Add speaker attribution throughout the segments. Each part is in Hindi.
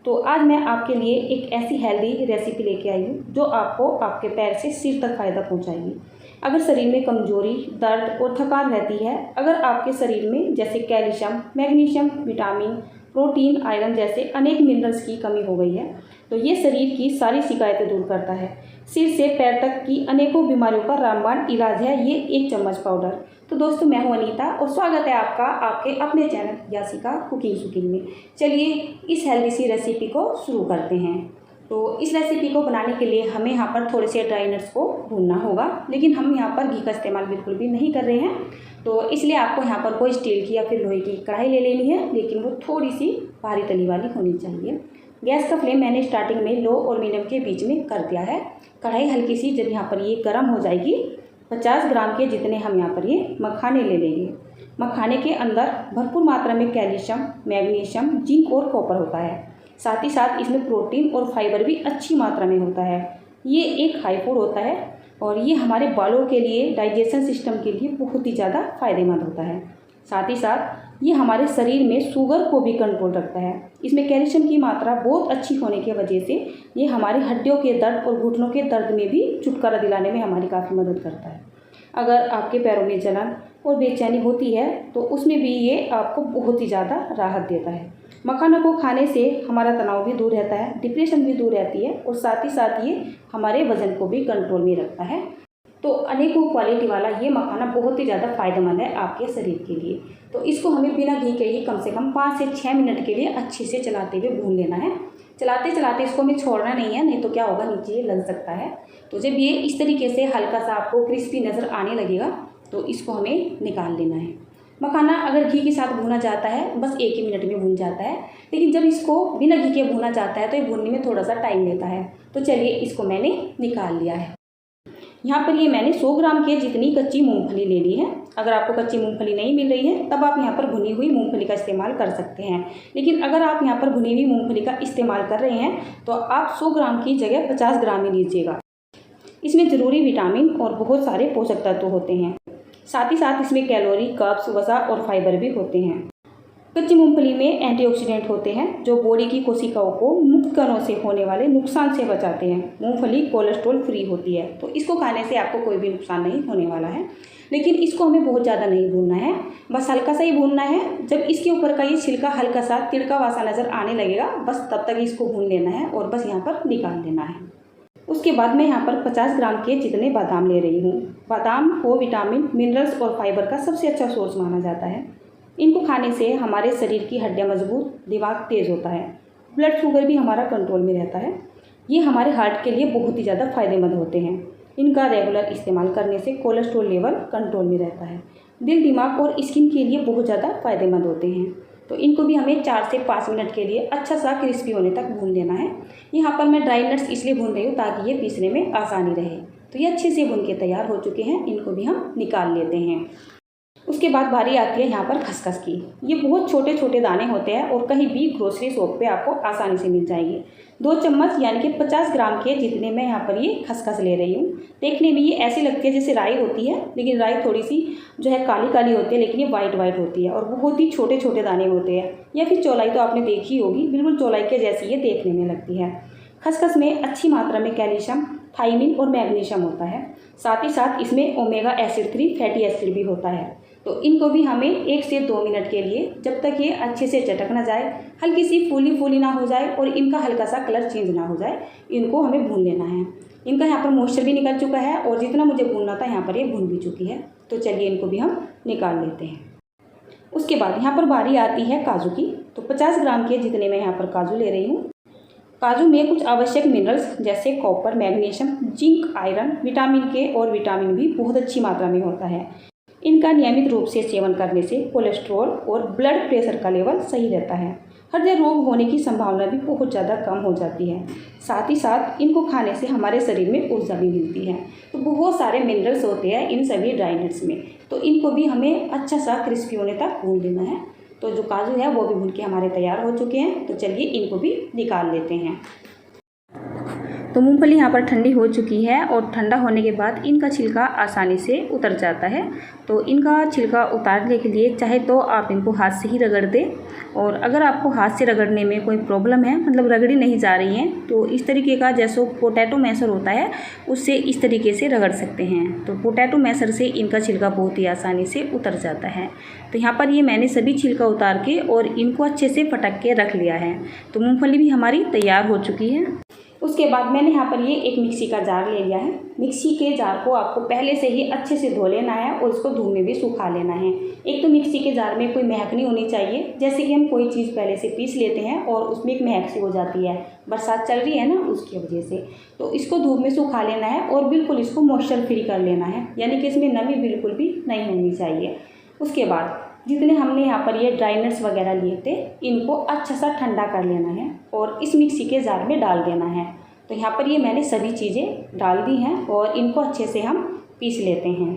Speaker 1: तो आज मैं आपके लिए एक ऐसी हेल्दी रेसिपी लेके आई हूँ जो आपको आपके पैर से सिर तक फ़ायदा पहुँचाएगी। अगर शरीर में कमजोरी, दर्द और थकान रहती है, अगर आपके शरीर में जैसे calcium, magnesium, vitamin, protein, iron जैसे अनेक मिनरल्स की कमी हो गई है, तो ये शरीर की सारी शिकायतें दूर करता है। सिर से पैर तक की अनेकों बीमारियों का रामबाण इलाज है ये 1 चम्मच पाउडर। तो दोस्तों, मैं हूं अनीता और स्वागत है आपका आपके अपने चैनल यासिका कुकिंग शुकिंग में। चलिए इस हेल्दी सी रेसिपी को शुरू करते हैं। तो इस रेसिपी को बनाने के लिए हमें यहाँ पर थोड़े से ड्राई नट्स को भूनना होगा, लेकिन हम यहाँ पर घी का इस्तेमाल बिल्कुल भी नहीं कर रहे हैं। तो इसलिए आपको यहाँ पर कोई स्टील की या फिर लोहे की कढ़ाई ले लेनी है, लेकिन वो थोड़ी सी भारी तली वाली होनी चाहिए। गैस का फ्लेम मैंने स्टार्टिंग में लो और मीडियम के बीच में कर दिया है। कढ़ाई हल्की सी जब यहाँ पर ये गर्म हो जाएगी, 50 ग्राम के जितने हम यहाँ पर ये मखाने ले लेंगे। मखाने के अंदर भरपूर मात्रा में कैल्शियम, मैग्नीशियम, जिंक और कॉपर होता है। साथ ही साथ इसमें प्रोटीन और फाइबर भी अच्छी मात्रा में होता है। ये एक हाई फूड होता है और ये हमारे बालों के लिए, डाइजेशन सिस्टम के लिए बहुत ही ज़्यादा फायदेमंद होता है। साथ ही साथ ये हमारे शरीर में शुगर को भी कंट्रोल रखता है। इसमें कैल्शियम की मात्रा बहुत अच्छी होने की वजह से ये हमारी हड्डियों के दर्द और घुटनों के दर्द में भी छुटकारा दिलाने में हमारी काफ़ी मदद करता है। अगर आपके पैरों में जलन और बेचैनी होती है तो उसमें भी ये आपको बहुत ही ज़्यादा राहत देता है। मखानों को खाने से हमारा तनाव भी दूर रहता है, डिप्रेशन भी दूर रहती है और साथ ही साथ ये हमारे वज़न को भी कंट्रोल में रखता है। तो अनेकों क्वालिटी वाला ये मखाना बहुत ही ज़्यादा फायदेमंद है आपके शरीर के लिए। तो इसको हमें बिना घी के ही कम से कम 5 से 6 मिनट के लिए अच्छे से चलाते हुए भून लेना है। चलाते चलाते इसको हमें छोड़ना नहीं है, नहीं तो क्या होगा, नीचे ये लग सकता है। तो जब ये इस तरीके से हल्का सा आपको क्रिस्पी नज़र आने लगेगा तो इसको हमें निकाल लेना है। मखाना अगर घी के साथ भुना जाता है बस 1 ही मिनट में भून जाता है, लेकिन जब इसको बिना घी के भुना जाता है तो ये भूनने में थोड़ा सा टाइम लेता है। तो चलिए इसको मैंने निकाल लिया है। यहाँ पर ये मैंने 100 ग्राम के जितनी कच्ची मूंगफली ले ली है। अगर आपको कच्ची मूंगफली नहीं मिल रही है तब आप यहाँ पर भुनी हुई मूंगफली का इस्तेमाल कर सकते हैं, लेकिन अगर आप यहाँ पर भुनी हुई मूंगफली का इस्तेमाल कर रहे हैं तो आप 100 ग्राम की जगह 50 ग्राम ही लीजिएगा। इसमें ज़रूरी विटामिन और बहुत सारे पोषक तत्व होते हैं। साथ ही साथ इसमें कैलोरी, कार्ब्स, वसा और फाइबर भी होते हैं। कच्ची मूंगफली में एंटीऑक्सीडेंट होते हैं जो बॉडी की कोशिकाओं को मुक्त कणों से होने वाले नुकसान से बचाते हैं। मूंगफली कोलेस्ट्रॉल फ्री होती है, तो इसको खाने से आपको कोई भी नुकसान नहीं होने वाला है। लेकिन इसको हमें बहुत ज़्यादा नहीं भूनना है, बस हल्का सा ही भूनना है। जब इसके ऊपर का ये छिलका हल्का सा तिड़का वासा नज़र आने लगेगा, बस तब तक इसको भून लेना है और बस यहाँ पर निकाल देना है। उसके बाद मैं यहाँ पर 50 ग्राम के जितने बादाम ले रही हूँ। बादाम को विटामिन, मिनरल्स और फाइबर का सबसे अच्छा सोर्स माना जाता है। इनको खाने से हमारे शरीर की हड्डियाँ मजबूत, दिमाग तेज़ होता है, ब्लड शुगर भी हमारा कंट्रोल में रहता है। ये हमारे हार्ट के लिए बहुत ही ज़्यादा फायदेमंद होते हैं। इनका रेगुलर इस्तेमाल करने से कोलेस्ट्रॉल लेवल कंट्रोल में रहता है। दिल, दिमाग और स्किन के लिए बहुत ज़्यादा फायदेमंद होते हैं। तो इनको भी हमें 4 से 5 मिनट के लिए अच्छा सा क्रिस्पी होने तक भून लेना है। यहाँ पर मैं ड्राई नट्स इसलिए भून रही हूँ ताकि ये पीसने में आसानी रहे। तो ये अच्छे से भून के तैयार हो चुके हैं, इनको भी हम निकाल लेते हैं। उसके बाद बारी आती है यहाँ पर खसखस की। ये बहुत छोटे छोटे दाने होते हैं और कहीं भी ग्रोसरी शॉप पे आपको आसानी से मिल जाएंगे। 2 चम्मच यानी कि 50 ग्राम के जितने मैं यहाँ पर ये खसखस ले रही हूँ। देखने में ये ऐसी लगती है जैसे राई होती है, लेकिन राई थोड़ी सी जो है काली काली होती है, लेकिन ये वाइट वाइट होती है और बहुत ही छोटे छोटे दाने होते हैं। या फिर चौलाई तो आपने देखी होगी, बिल्कुल चौलाई के जैसी ये देखने में लगती है। खसखस में अच्छी मात्रा में कैल्शियम, थायमिन और मैग्नीशियम होता है। साथ ही साथ इसमें ओमेगा एसिड 3 फैटी एसिड भी होता है। तो इनको भी हमें 1 से 2 मिनट के लिए, जब तक ये अच्छे से चटक ना जाए, हल्की सी फूली फूली ना हो जाए और इनका हल्का सा कलर चेंज ना हो जाए, इनको हमें भून लेना है। इनका यहाँ पर मॉइस्चर भी निकल चुका है और जितना मुझे भूनना था यहाँ पर ये भून भी चुकी है। तो चलिए इनको भी हम निकाल लेते हैं। उसके बाद यहाँ पर बारी आती है काजू की। तो 50 ग्राम के जितने मैं यहाँ पर काजू ले रही हूँ। काजू में कुछ आवश्यक मिनरल्स जैसे copper, magnesium, zinc, iron, vitamin के और विटामिन भी बहुत अच्छी मात्रा में होता है। इनका नियमित रूप से सेवन करने से कोलेस्ट्रॉल और ब्लड प्रेशर का लेवल सही रहता है। हृदय रोग होने की संभावना भी बहुत ज़्यादा कम हो जाती है। साथ ही साथ इनको खाने से हमारे शरीर में ऊर्जा भी मिलती है। तो बहुत सारे मिनरल्स होते हैं इन सभी ड्राई नट्स में। तो इनको भी हमें अच्छा सा क्रिस्पी होने तक भून लेना है। तो जो काजू है वो भी भून के हमारे तैयार हो चुके हैं। तो चलिए इनको भी निकाल लेते हैं। तो मूंगफली यहाँ पर ठंडी हो चुकी है और ठंडा होने के बाद इनका छिलका आसानी से उतर जाता है। तो इनका छिलका उतारने के लिए चाहे तो आप इनको हाथ से ही रगड़ दें, और अगर आपको हाथ से रगड़ने में कोई प्रॉब्लम है, मतलब रगड़ी नहीं जा रही हैं, तो इस तरीके का जैसे पोटैटो मैशर होता है उससे इस तरीके से रगड़ सकते हैं। तो पोटैटो मैशर से इनका छिलका बहुत ही आसानी से उतर जाता है। तो यहाँ पर ये मैंने सभी छिलका उतार के और इनको अच्छे से फटक के रख लिया है। तो मूँगफली भी हमारी तैयार हो चुकी है। उसके बाद मैंने यहाँ पर ये एक मिक्सी का जार ले लिया है। मिक्सी के जार को आपको पहले से ही अच्छे से धो लेना है और इसको धूप में भी सुखा लेना है। एक तो मिक्सी के जार में कोई महक नहीं होनी चाहिए, जैसे कि हम कोई चीज़ पहले से पीस लेते हैं और उसमें एक महक सी हो जाती है, बरसात चल रही है ना उसकी वजह से। तो इसको धूप में सुखा लेना है और बिल्कुल इसको मॉइस्चर फ्री कर लेना है, यानी कि इसमें नमी बिल्कुल भी नहीं होनी चाहिए। उसके बाद जितने हमने यहाँ पर ये ड्राई नट्स वगैरह लिए थे इनको अच्छा सा ठंडा कर लेना है और इस मिक्सी के जार में डाल देना है। तो यहाँ पर ये मैंने सभी चीज़ें डाल दी हैं और इनको अच्छे से हम पीस लेते हैं।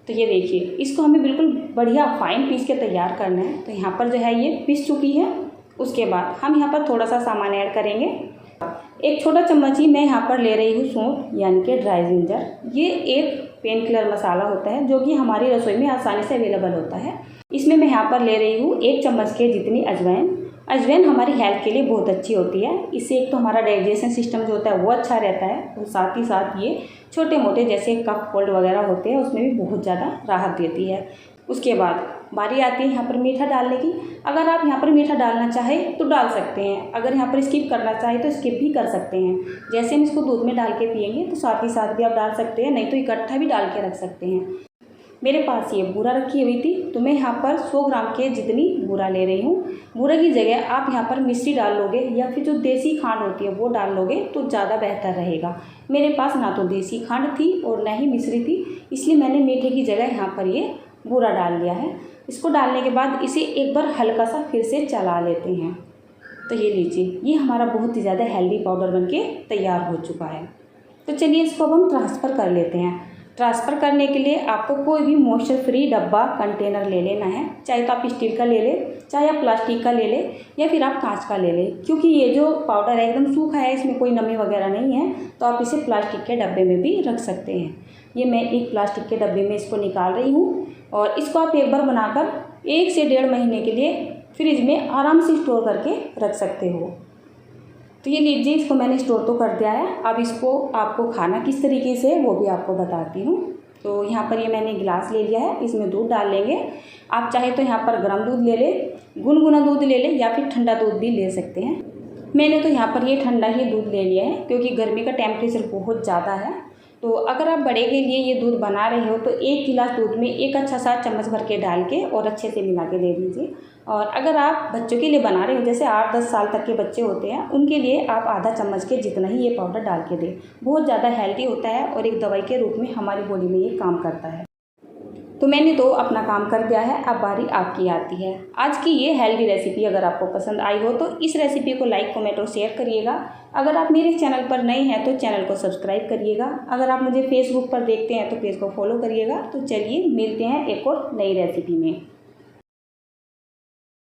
Speaker 1: तो ये देखिए, इसको हमें बिल्कुल बढ़िया फाइन पीस के तैयार करना है। तो यहाँ पर जो है ये पीस चुकी है। उसके बाद हम यहाँ पर थोड़ा सा सामान ऐड करेंगे। एक छोटा चम्मच ही मैं यहाँ पर ले रही हूँ सौंठ, यानी कि ड्राई जिंजर। ये एक पेन किलर मसाला होता है जो कि हमारी रसोई में आसानी से अवेलेबल होता है। इसमें मैं यहाँ पर ले रही हूँ 1 चम्मच के जितनी अजवाइन। अजवाइन हमारी हेल्थ के लिए बहुत अच्छी होती है। इससे एक तो हमारा डाइजेशन सिस्टम जो होता है वो अच्छा रहता है, और साथ ही साथ ये छोटे मोटे जैसे कफ कोल्ड वगैरह होते हैं उसमें भी बहुत ज़्यादा राहत देती है। उसके बाद बारी आती है यहाँ पर मीठा डालने की। अगर आप यहाँ पर मीठा डालना चाहें तो डाल सकते हैं, अगर यहाँ पर स्किप करना चाहें तो स्किप भी कर सकते हैं। जैसे हम इसको दूध में डाल के पियेंगे तो साथ ही साथ भी आप डाल सकते हैं, नहीं तो इकट्ठा भी डाल के रख सकते हैं। मेरे पास ये बूरा रखी हुई थी तो मैं यहाँ पर 100 ग्राम के जितनी बूरा ले रही हूँ। बूरे की जगह आप यहाँ पर मिश्री डाल लोगे या फिर जो देसी खांड होती है वो डाल लोगे तो ज़्यादा बेहतर रहेगा। मेरे पास ना तो देसी खांड थी और ना ही मिश्री थी, इसलिए मैंने मीठे की जगह यहाँ पर ये बूरा डाल दिया है। इसको डालने के बाद इसे एक बार हल्का सा फिर से चला लेते हैं। तो ये लीजिए, ये हमारा बहुत ही ज़्यादा हेल्दी पाउडर बनके तैयार हो चुका है। तो चलिए इसको अब हम ट्रांसफ़र कर लेते हैं। ट्रांसफ़र करने के लिए आपको कोई भी मॉइस्चर फ्री डब्बा कंटेनर ले लेना है, चाहे तो आप स्टील का ले लें, चाहे आप प्लास्टिक का ले लें या फिर आप कांच का ले लें। क्योंकि ये जो पाउडर है एकदम सूखा है, इसमें कोई नमी वगैरह नहीं है, तो आप इसे प्लास्टिक के डब्बे में भी रख सकते हैं। ये मैं एक प्लास्टिक के डब्बे में इसको निकाल रही हूँ और इसको आप एक बार बनाकर 1 से 1.5 महीने के लिए फ्रिज में आराम से स्टोर करके रख सकते हो। तो ये लीजिए, इसको मैंने स्टोर तो कर दिया है। अब इसको आपको खाना किस तरीके से वो भी आपको बताती हूँ। तो यहाँ पर ये मैंने गिलास ले लिया है, इसमें दूध डाल लेंगे। आप चाहे तो यहाँ पर गर्म दूध ले लें, गुनगुना दूध ले लें या फिर ठंडा दूध भी ले सकते हैं। मैंने तो यहाँ पर ये ठंडा ही दूध ले लिया है क्योंकि गर्मी का टेम्परेचर बहुत ज़्यादा है। तो अगर आप बड़े के लिए ये दूध बना रहे हो तो 1 गिलास दूध में एक अच्छा सा चम्मच भर के डाल के और अच्छे से मिला के दे दीजिए। और अगर आप बच्चों के लिए बना रहे हो, जैसे 8-10 साल तक के बच्चे होते हैं, उनके लिए आप आधा चम्मच के जितना ही ये पाउडर डाल के दें। बहुत ज़्यादा हेल्दी होता है और एक दवाई के रूप में हमारी बॉडी में ये काम करता है। तो मैंने तो अपना काम कर दिया है, अब बारी आपकी आती है। आज की ये हेल्दी रेसिपी अगर आपको पसंद आई हो तो इस रेसिपी को लाइक, कमेंट और शेयर करिएगा। अगर आप मेरे चैनल पर नए हैं तो चैनल को सब्सक्राइब करिएगा। अगर आप मुझे फेसबुक पर देखते हैं तो पेज को फॉलो करिएगा। तो चलिए मिलते हैं एक और नई रेसिपी में।